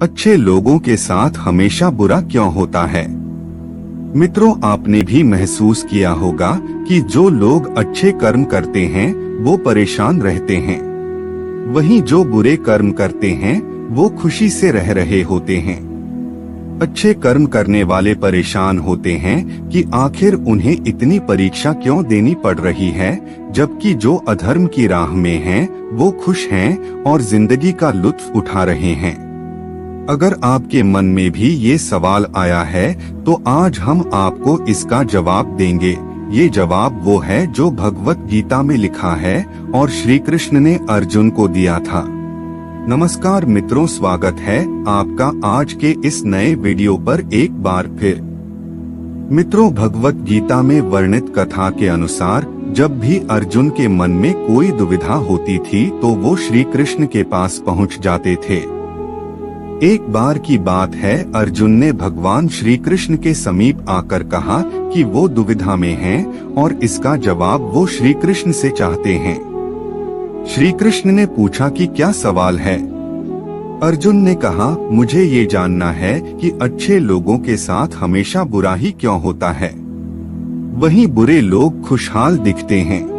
अच्छे लोगों के साथ हमेशा बुरा क्यों होता है? मित्रों, आपने भी महसूस किया होगा कि जो लोग अच्छे कर्म करते हैं वो परेशान रहते हैं, वहीं जो बुरे कर्म करते हैं वो खुशी से रह रहे होते हैं। अच्छे कर्म करने वाले परेशान होते हैं कि आखिर उन्हें इतनी परीक्षा क्यों देनी पड़ रही है, जबकि जो अधर्म की राह में हैं वो खुश हैं और जिंदगी का लुत्फ उठा रहे हैं। अगर आपके मन में भी ये सवाल आया है तो आज हम आपको इसका जवाब देंगे। ये जवाब वो है जो भगवत गीता में लिखा है और श्री कृष्ण ने अर्जुन को दिया था। नमस्कार मित्रों, स्वागत है आपका आज के इस नए वीडियो पर एक बार फिर। मित्रों, भगवत गीता में वर्णित कथा के अनुसार जब भी अर्जुन के मन में कोई दुविधा होती थी तो वो श्री कृष्ण के पास पहुंच जाते थे। एक बार की बात है, अर्जुन ने भगवान श्री कृष्ण के समीप आकर कहा कि वो दुविधा में हैं और इसका जवाब वो श्री कृष्ण से चाहते हैं। श्री कृष्ण ने पूछा कि क्या सवाल है? अर्जुन ने कहा, मुझे ये जानना है कि अच्छे लोगों के साथ हमेशा बुरा ही क्यों होता है, वहीं बुरे लोग खुशहाल दिखते हैं।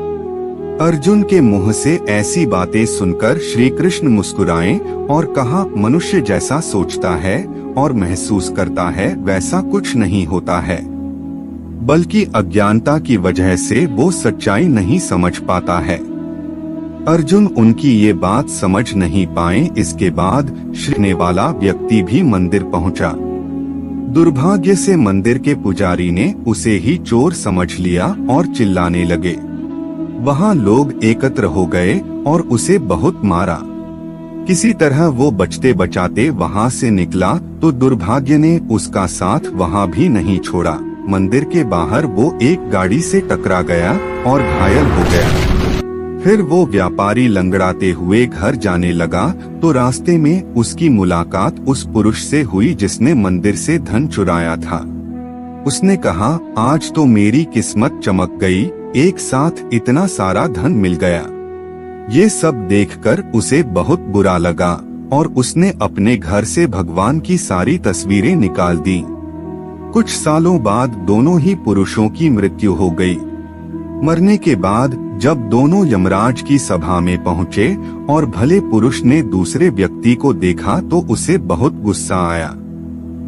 अर्जुन के मुंह से ऐसी बातें सुनकर श्री कृष्ण मुस्कुराए और कहा, मनुष्य जैसा सोचता है और महसूस करता है वैसा कुछ नहीं होता है, बल्कि अज्ञानता की वजह से वो सच्चाई नहीं समझ पाता है। अर्जुन उनकी ये बात समझ नहीं पाए। इसके बाद श्रीने वाला व्यक्ति भी मंदिर पहुंचा। दुर्भाग्य से मंदिर के पुजारी ने उसे ही चोर समझ लिया और चिल्लाने लगे। वहाँ लोग एकत्र हो गए और उसे बहुत मारा। किसी तरह वो बचते बचाते वहाँ से निकला तो दुर्भाग्य ने उसका साथ वहाँ भी नहीं छोड़ा। मंदिर के बाहर वो एक गाड़ी से टकरा गया और घायल हो गया। फिर वो व्यापारी लंगड़ाते हुए घर जाने लगा तो रास्ते में उसकी मुलाकात उस पुरुष से हुई जिसने मंदिर से धन चुराया था। उसने कहा, आज तो मेरी किस्मत चमक गई, एक साथ इतना सारा धन मिल गया। ये सब देखकर उसे बहुत बुरा लगा और उसने अपने घर से भगवान की सारी तस्वीरें निकाल दी। कुछ सालों बाद दोनों ही पुरुषों की मृत्यु हो गई। मरने के बाद जब दोनों यमराज की सभा में पहुँचे और भले पुरुष ने दूसरे व्यक्ति को देखा तो उसे बहुत गुस्सा आया।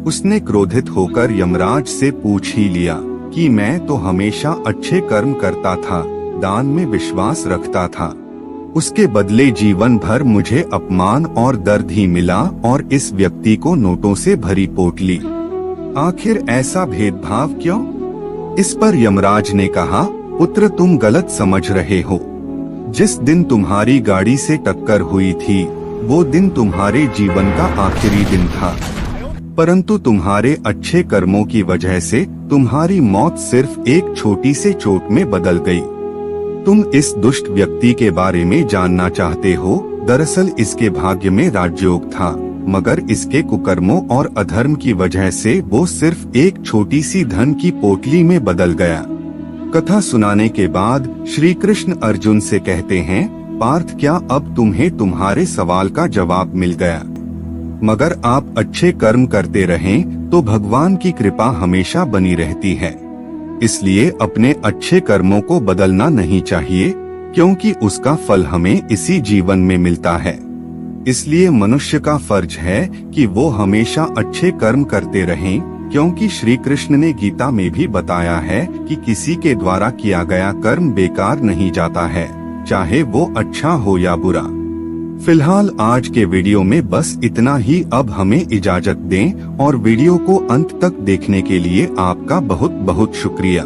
उसने क्रोधित होकर यमराज से पूछ ही लिया कि मैं तो हमेशा अच्छे कर्म करता था, दान में विश्वास रखता था, उसके बदले जीवन भर मुझे अपमान और दर्द ही मिला और इस व्यक्ति को नोटों से भरी पोटली। आखिर ऐसा भेदभाव क्यों? इस पर यमराज ने कहा, पुत्र तुम गलत समझ रहे हो। जिस दिन तुम्हारी गाड़ी से टक्कर हुई थी वो दिन तुम्हारे जीवन का आखिरी दिन था, परंतु तुम्हारे अच्छे कर्मों की वजह से तुम्हारी मौत सिर्फ एक छोटी से चोट में बदल गई। तुम इस दुष्ट व्यक्ति के बारे में जानना चाहते हो। दरअसल इसके भाग्य में राजयोग था, मगर इसके कुकर्मों और अधर्म की वजह से वो सिर्फ एक छोटी सी धन की पोटली में बदल गया। कथा सुनाने के बाद श्री कृष्ण अर्जुन से कहते हैं, पार्थ, क्या अब तुम्हें तुम्हारे सवाल का जवाब मिल गया? मगर आप अच्छे कर्म करते रहें तो भगवान की कृपा हमेशा बनी रहती है। इसलिए अपने अच्छे कर्मों को बदलना नहीं चाहिए, क्योंकि उसका फल हमें इसी जीवन में मिलता है। इसलिए मनुष्य का फर्ज है कि वो हमेशा अच्छे कर्म करते रहें, क्योंकि श्री कृष्ण ने गीता में भी बताया है कि किसी के द्वारा किया गया कर्म बेकार नहीं जाता है, चाहे वो अच्छा हो या बुरा। फिलहाल आज के वीडियो में बस इतना ही। अब हमें इजाजत दें और वीडियो को अंत तक देखने के लिए आपका बहुत बहुत शुक्रिया।